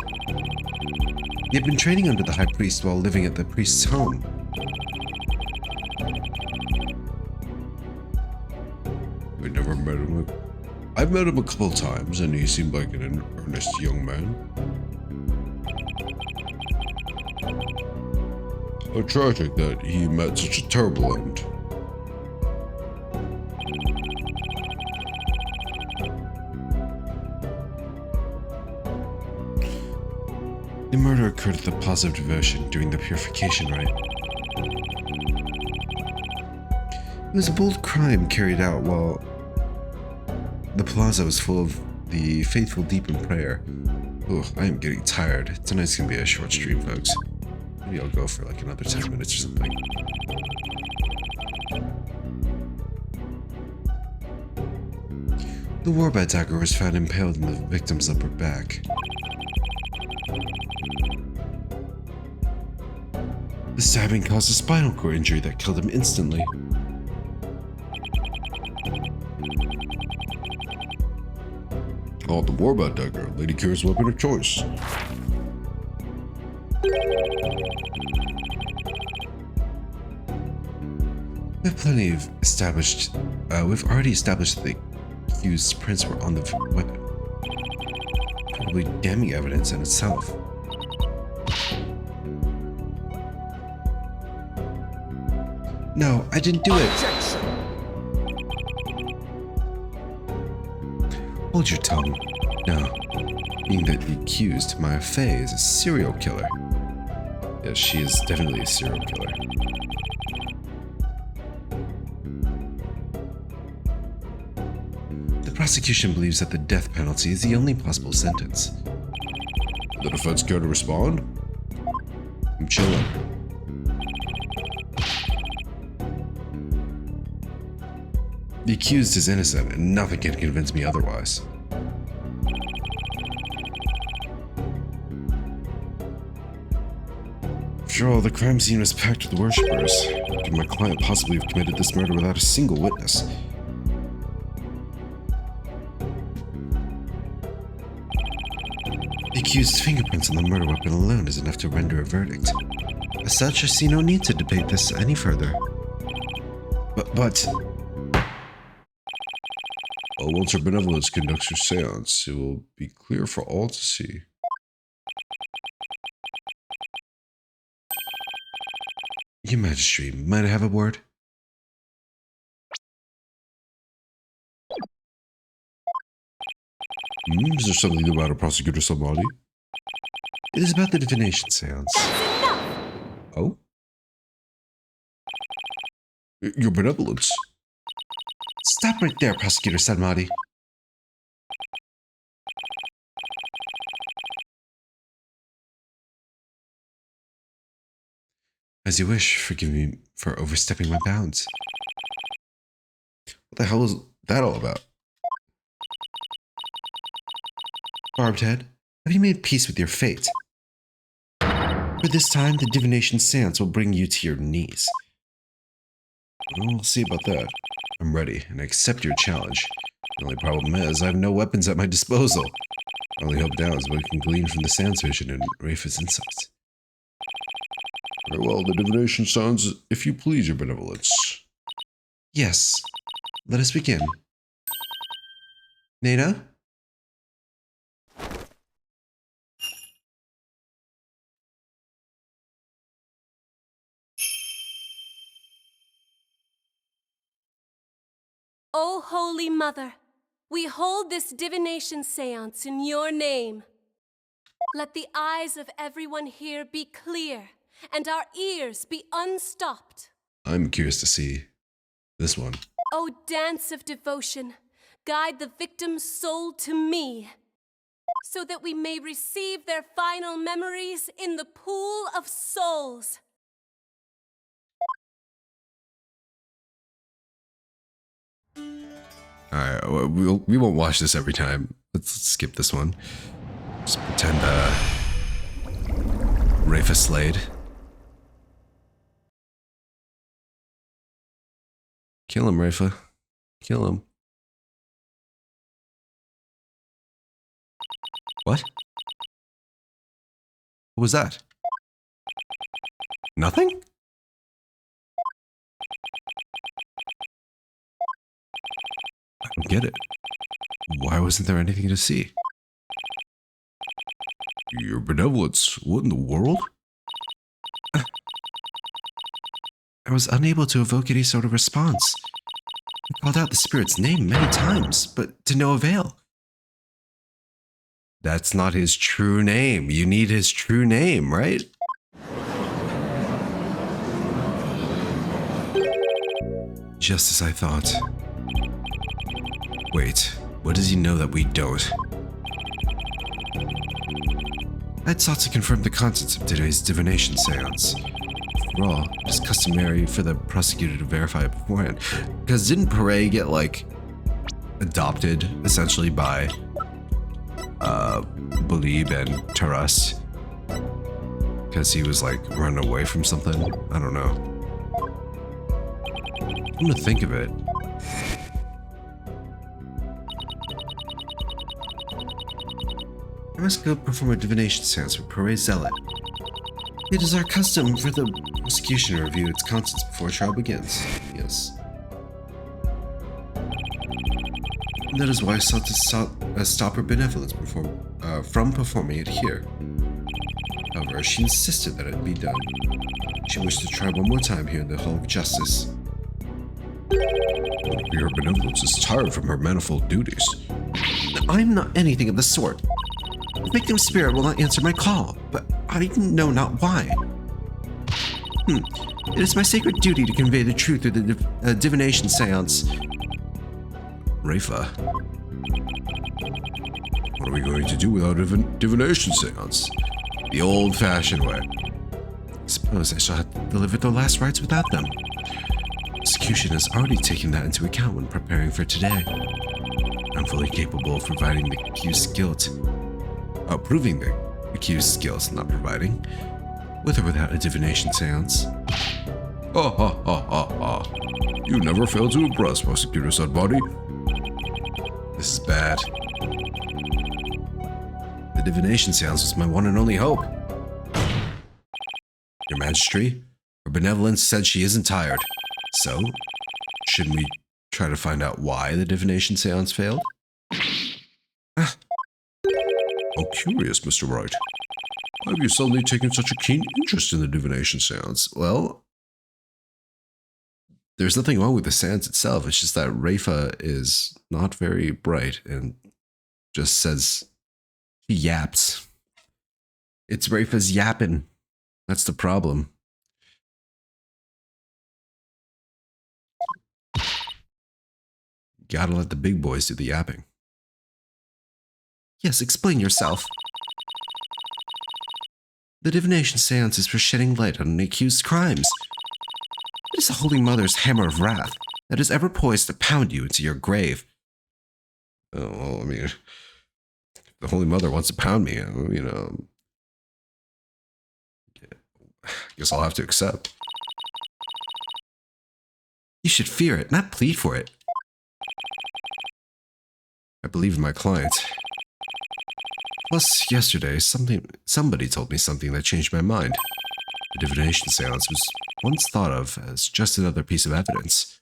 He had been training under the High Priest while living at the priest's home. I never met him. I've met him a couple times, and he seemed like an earnest young man. How tragic that he met such a terrible end. The murder occurred at the Plaza of Devotion during the purification rite. It was a bold crime carried out while the plaza was full of the faithful deep in prayer. Ugh, I am getting tired. Tonight's gonna be a short stream, folks. Maybe I'll go for like another 10 minutes or something. The war bat dagger was found impaled in the victim's upper back. The stabbing caused a spinal cord injury that killed him instantly. All the more about that girl. Lady Kira's weapon of choice. We've already established that the accused's prints were on the weapon. Probably damning evidence in itself. No, I didn't do it. Objection. Hold your tongue. No. Being that the accused, Maya Fey, is a serial killer. Yes, she is definitely a serial killer. The prosecution believes that the death penalty is the only possible sentence. The defense care to respond? I'm chilling. The accused is innocent, and nothing can convince me otherwise. After all, the crime scene was packed with worshippers. Could my client possibly have committed this murder without a single witness? The accused's fingerprints on the murder weapon alone is enough to render a verdict. As such, I see no need to debate this any further. But... Well, once her benevolence conducts her seance, it will be clear for all to see. Your Majesty, might I have a word? Is there something about a prosecutor, somebody? It is about the divination seance. That's enough! Oh? Your benevolence. Stop right there, Prosecutor Sanmari. As you wish, forgive me for overstepping my bounds. What the hell is that all about? Barbed head, have you made peace with your fate? For this time, the divination seance will bring you to your knees. We'll see about that. I'm ready, and I accept your challenge. The only problem is, I have no weapons at my disposal. My only hope now is what I can glean from the seance vision and Rafa's insights. Very well, the divination sounds, if you please, your benevolence. Yes. Let us begin. Nena? O Holy Mother, we hold this divination seance in your name. Let the eyes of everyone here be clear, and our ears be unstopped. I'm curious to see this one. O dance of devotion, guide the victim's soul to me, so that we may receive their final memories in the pool of souls. Alright, well, we won't watch this every time. Let's skip this one. Just pretend, Rafa Slade. Kill him, Rafa. Kill him. What? What was that? Nothing? I don't get it. Why wasn't there anything to see? Your benevolence, what in the world? I was unable to evoke any sort of response. I called out the spirit's name many times, but to no avail. That's not his true name. You need his true name, right? Just as I thought. Wait, what does he know that we don't? I'd sought to confirm the contents of today's divination seance. After all, it is customary for the prosecutor to verify it beforehand. Because didn't Pare get, like, adopted, essentially, by, Bulib and Taras? Because he was like running away from something? I don't know. I'm gonna think of it. I must go perform a divination seance with Parade Zealot. It is our custom for the prosecution to review its contents before trial begins. Yes. That is why I sought to stop her benevolence from performing it here. However, she insisted that it be done. She wished to try one more time here in the Hall of Justice. Her benevolence is tired from her manifold duties. I'm not anything of the sort. The victim spirit will not answer my call, but I know not why. It is my sacred duty to convey the truth through the divination seance. Rafa, what are we going to do without a divination seance? The old-fashioned way. I suppose I shall have to deliver the last rites without them. Execution has already taken that into account when preparing for today. I'm fully capable of providing the accused's guilt. Proving the accused's guilt, not providing. With or without a divination seance. Ha ha ha ha ha. You never fail to impress, Prosecutor Sudbody. This is bad. The divination seance was my one and only hope. Your Majesty, her benevolence said she isn't tired. So, shouldn't we try to find out why the divination seance failed? How curious, Mr. Wright. Why have you suddenly taken such a keen interest in the divination seance? Well, there's nothing wrong with the seance itself. It's just that Rafa is not very bright and just says, he yaps. It's Rafa's yapping. That's the problem. Gotta let the big boys do the yapping. Yes, explain yourself. The divination seance is for shedding light on an accused's crimes. It is the Holy Mother's hammer of wrath that is ever poised to pound you into your grave. Oh, well, I mean, if the Holy Mother wants to pound me, you know, I guess I'll have to accept. You should fear it, not plead for it. I believe in my client. Plus, yesterday, somebody told me something that changed my mind. The divination seance was once thought of as just another piece of evidence.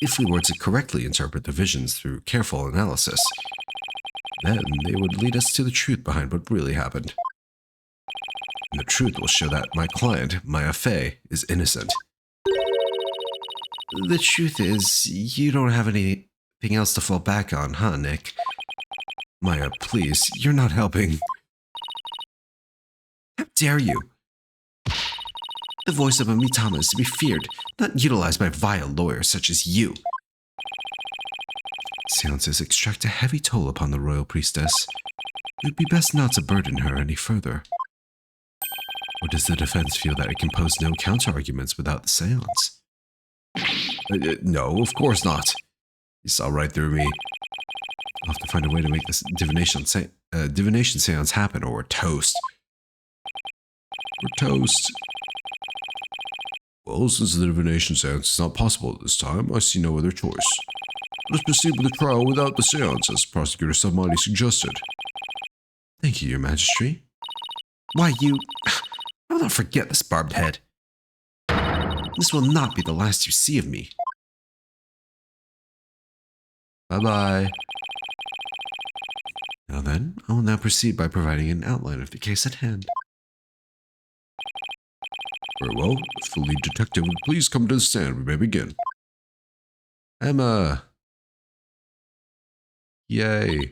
If we were to correctly interpret the visions through careful analysis, then they would lead us to the truth behind what really happened. And the truth will show that my client, Maya Fey, is innocent. The truth is, you don't have anything else to fall back on, huh, Nick? Maya, please, you're not helping. How dare you? The voice of a Mitama is to be feared, not utilized by vile lawyers such as you. Seances extract a heavy toll upon the royal priestess. It would be best not to burden her any further. Or does the defense feel that it can pose no counter-arguments without the seance? No, of course not. You saw right through me. I'll have to find a way to make this divination seance happen, or we're toast. We're toast. Well, since the divination seance is not possible at this time, I see no other choice. Let us proceed with the trial without the seance, as Prosecutor Sudbody suggested. Thank you, Your Majesty. Why, you... I will not forget this barbed head. This will not be the last you see of me. Bye-bye. Now then, I will now proceed by providing an outline of the case at hand. Very well. If the lead detective would please come to the stand, we may begin. Emma. Yay.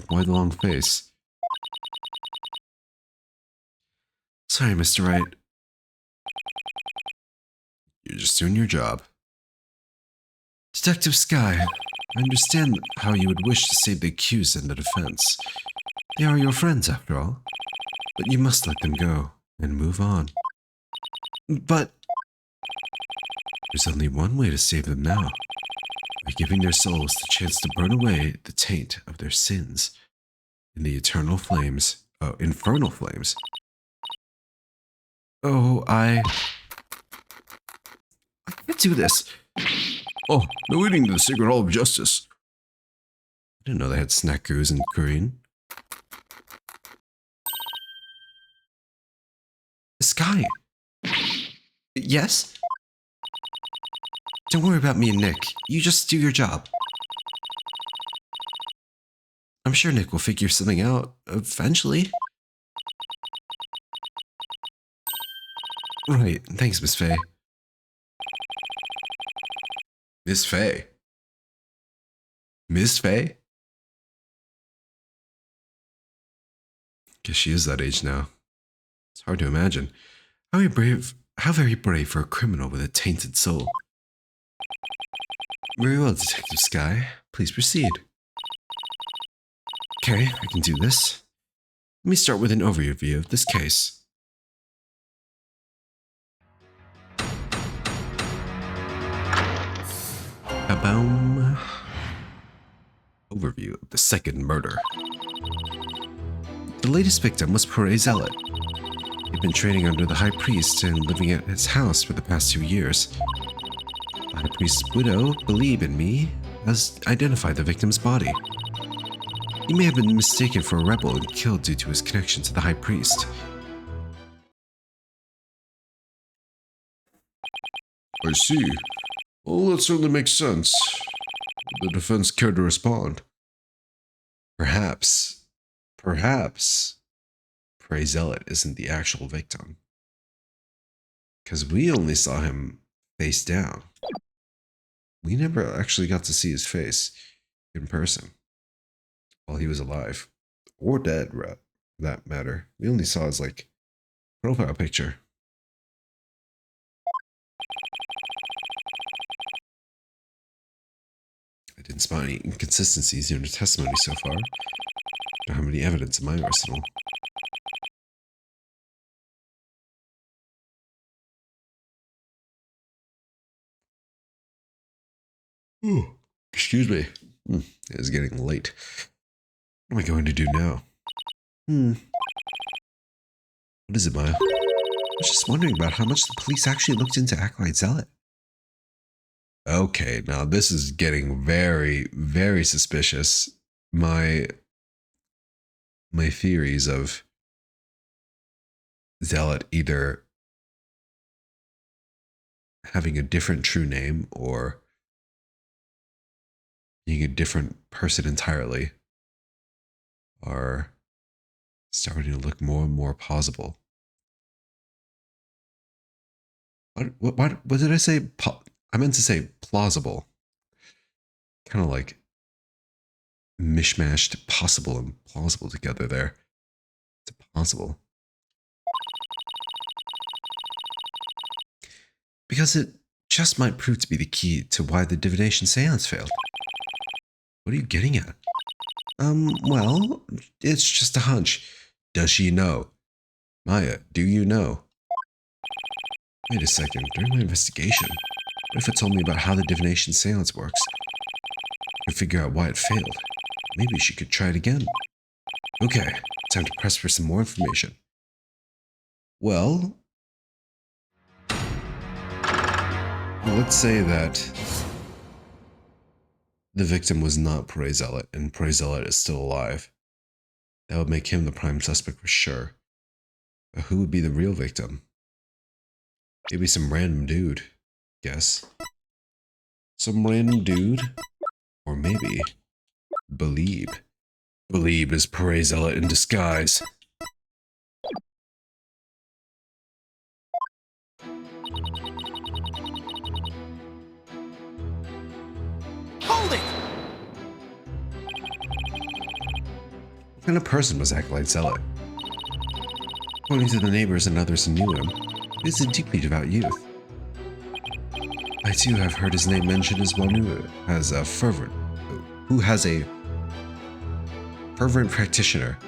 Why the long face? Sorry, Mr. Wright. You're just doing your job. Detective Sky, I understand how you would wish to save the accused and the defense. They are your friends, after all. But you must let them go and move on. But there's only one way to save them now. By giving their souls the chance to burn away the taint of their sins. in the eternal flames. Oh, infernal flames. Oh, I can't do this. Oh, no eating the Sacred Hall of Justice. I didn't know they had snackoos in Korean. Sky. Yes? Don't worry about me and Nick. You just do your job. I'm sure Nick will figure something out eventually. Right, thanks, Miss Faye. Miss Faye? Miss Faye? Guess she is that age now. It's hard to imagine. How very brave for a criminal with a tainted soul. Very well, Detective Sky. Please proceed. Okay, I can do this. Let me start with an overview of this case. Ba-boom. Overview of the second murder. The latest victim was Pure Zealot. He'd been training under the High Priest and living at his house for the past 2 years. The High Priest's widow, Believe in Me, has identified the victim's body. He may have been mistaken for a rebel and killed due to his connection to the High Priest. I see. Well, that certainly makes sense. The defense cared to respond. Perhaps, Pray Zealot isn't the actual victim. Because we only saw him face down. We never actually got to see his face in person while he was alive. Or dead, for that matter. We only saw his, profile picture. I didn't spot any inconsistencies in your testimony so far. Don't have any evidence in my arsenal. Ooh, excuse me. It's getting late. What am I going to do now? What is it, Maya? I was just wondering about how much the police actually looked into Acolyte Zealot. Okay, now this is getting very, very suspicious. My theories of Zealot either having a different true name or being a different person entirely are starting to look more and more plausible. What did I say? I meant to say plausible. Kind of like mishmashed possible and plausible together there. It's possible. Because it just might prove to be the key to why the divination seance failed. What are you getting at? Well, it's just a hunch. Does she know? Maya, do you know? Wait a second, during my investigation, what if it told me about how the divination seance works? I could figure out why it failed. Maybe she could try it again. Okay, time to press for some more information. Well, let's say that the victim was not Pure Zealot and Pure Zealot is still alive. That would make him the prime suspect for sure. But who would be the real victim? Maybe some random dude, guess. Some random dude? Or maybe Believe. Believe is Pure Zealot in disguise. Hold it! What kind of person was Acolyte Zealot? According to the neighbors and others who knew him, he was a deeply devout youth. I too have heard his name mentioned as one who has a fervent practitioner.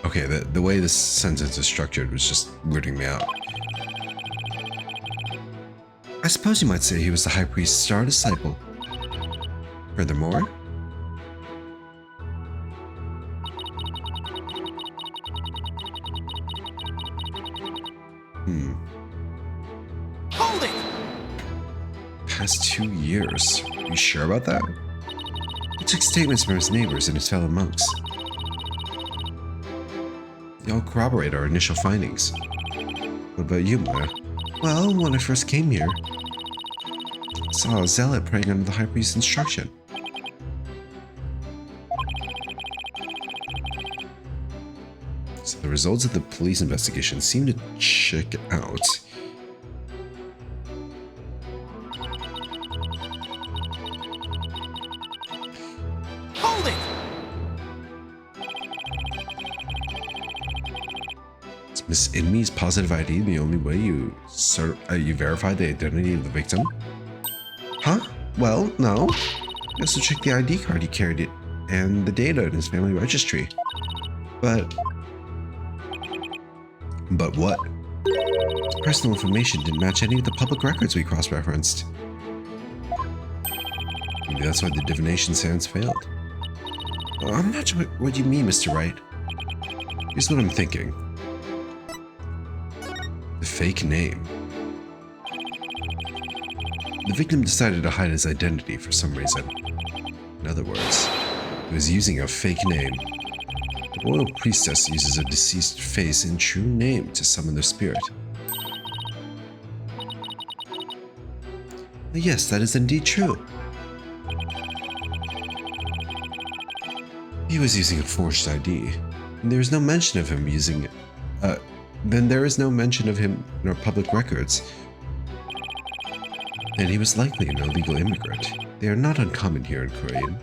Okay, the way this sentence is structured was just weirding me out. I suppose you might say he was the High Priest's star disciple. Furthermore, Hold it! Past 2 years. Are you sure about that? He took statements from his neighbors and his fellow monks. They all corroborate our initial findings. What about you, Maya? Well, when I first came here, I saw a zealot praying under the high priest's instruction. So the results of the police investigation seem to check out. Hold it! Is Miss Inme's positive ID the only way you verify the identity of the victim? Huh? Well, no. You also checked the ID card he carried and the data in his family registry. But what? His personal information didn't match any of the public records we cross-referenced. Maybe that's why the divination seance failed. Well, I'm not sure what you mean, Mr. Wright. Here's what I'm thinking. The fake name. The victim decided to hide his identity for some reason. In other words, he was using a fake name. The royal priestess uses a deceased face and true name to summon their spirit. Yes, that is indeed true. He was using a forged ID, and there is no mention of him using. Then there is no mention of him in our public records. And he was likely an illegal immigrant. They are not uncommon here in Korean.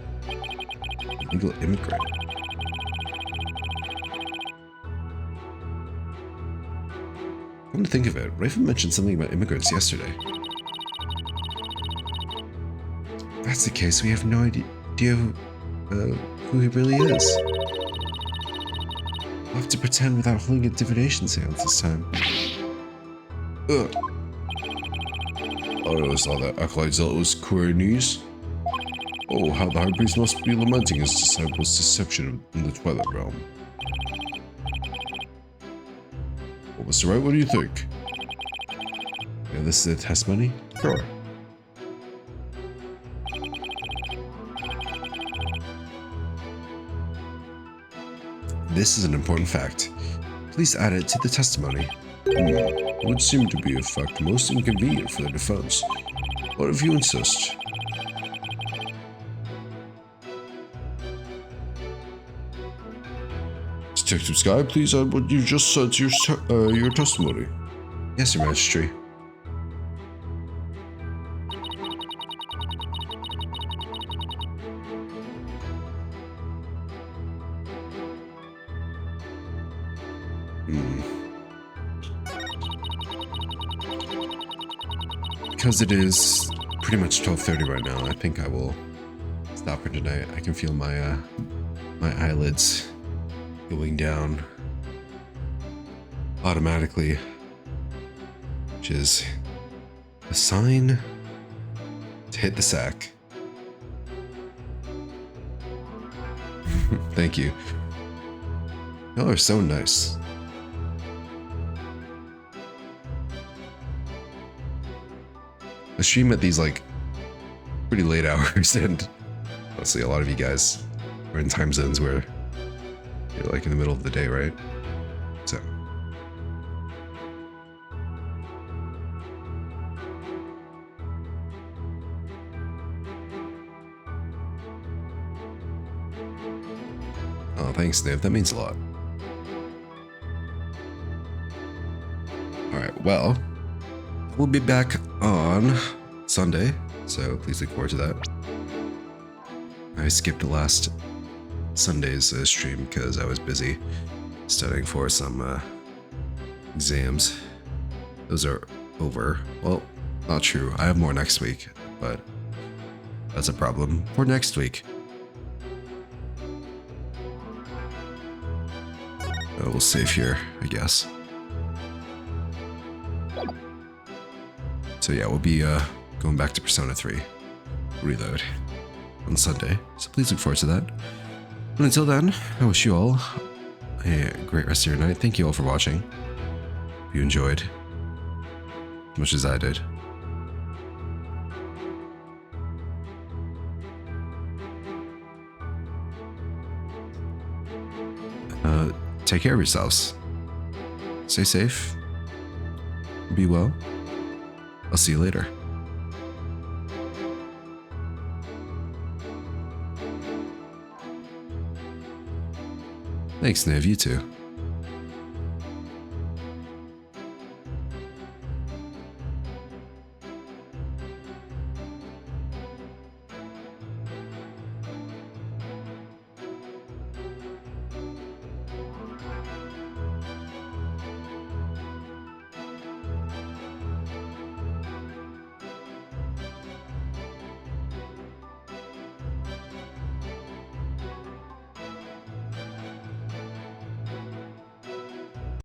Illegal immigrant. Come to think of it, Raven mentioned something about immigrants yesterday. If that's the case, we have no idea who he really is. We'll have to pretend without holding a divination seance this time. Ugh. I always thought that acolyte zealot was Koreanese. Oh, how the high priest must be lamenting his disciples' deception in the Twilight Realm. Well, Mr. Wright, what do you think? Yeah, this is a testimony? Sure. This is an important fact. Please add it to the testimony. It would seem to be a fact most inconvenient for the defense. But if you insist. Detective Sky, please add what you just said to your testimony. Yes, Your Majesty. Because it is pretty much 12:30 right now, I think I will stop for tonight. I can feel my my eyelids going down automatically, which is a sign to hit the sack. Thank you. Y'all are so nice. I stream at these like pretty late hours, and honestly, a lot of you guys are in time zones where you're like in the middle of the day, right? So. Oh, thanks, Dave. That means a lot. Alright, well, we'll be back on Sunday, so please look forward to that. I skipped the last Sunday's stream because I was busy studying for some exams. Those are over. Well, not true. I have more next week, but that's a problem for next week. We'll save here, I guess. So yeah, we'll be going back to Persona 3 Reload on Sunday, so please look forward to that. And until then, I wish you all a great rest of your night. Thank you all for watching. If you enjoyed, much as I did. Take care of yourselves. Stay safe. Be well. I'll see you later. Thanks, Niv. You too.